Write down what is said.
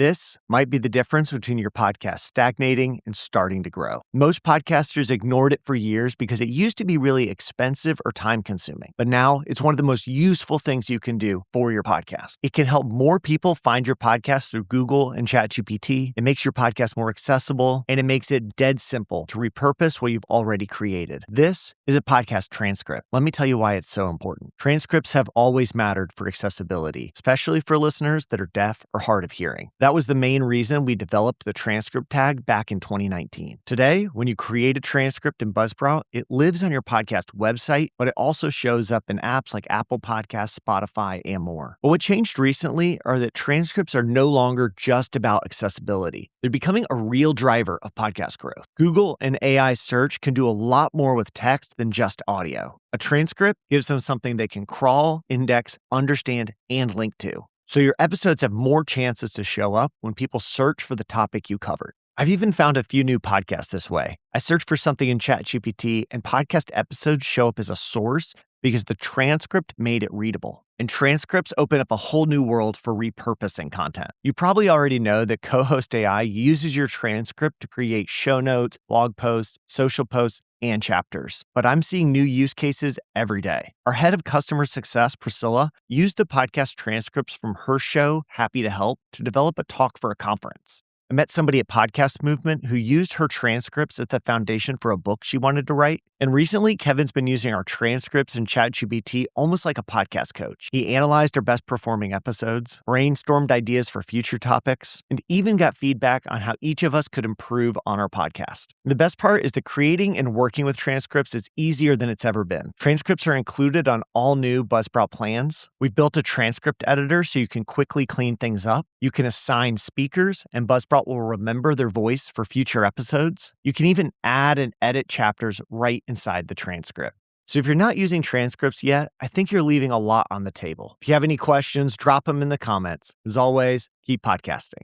This might be the difference between your podcast stagnating and starting to grow. Most podcasters ignored it for years because it used to be really expensive or time-consuming. But now it's one of the most useful things you can do for your podcast. It can help more people find your podcast through Google and ChatGPT. It makes your podcast more accessible, and it makes it dead simple to repurpose what you've already created. This is a podcast transcript. Let me tell you why it's so important. Transcripts have always mattered for accessibility, especially for listeners that are deaf or hard of hearing. That was the main reason we developed the transcript tag back in 2019. Today, when you create a transcript in Buzzsprout, it lives on your podcast website, but it also shows up in apps like Apple Podcasts, Spotify, and more. But what changed recently are that transcripts are no longer just about accessibility. They're becoming a real driver of podcast growth. Google and AI search can do a lot more with text than just audio. A transcript gives them something they can crawl, index, understand, and link to. So your episodes have more chances to show up when people search for the topic you covered. I've even found a few new podcasts this way. I search for something in ChatGPT, and podcast episodes show up as a source because the transcript made it readable. And transcripts open up a whole new world for repurposing content. You probably already know that Co-Host AI uses your transcript to create show notes, blog posts, social posts, and chapters. But I'm seeing new use cases every day. Our head of customer success, Priscilla, used the podcast transcripts from her show, Happy to Help, to develop a talk for a conference. I met somebody at Podcast Movement who used her transcripts as the foundation for a book she wanted to write. And recently, Kevin's been using our transcripts in ChatGPT almost like a podcast coach. He analyzed our best performing episodes, brainstormed ideas for future topics, and even got feedback on how each of us could improve on our podcast. The best part is that creating and working with transcripts is easier than it's ever been. Transcripts are included on all new Buzzsprout plans. We've built a transcript editor so you can quickly clean things up. You can assign speakers, and Buzzsprout will remember their voice for future episodes. You can even add and edit chapters right inside the transcript. So if you're not using transcripts yet, I think you're leaving a lot on the table. If you have any questions, drop them in the comments. As always, keep podcasting.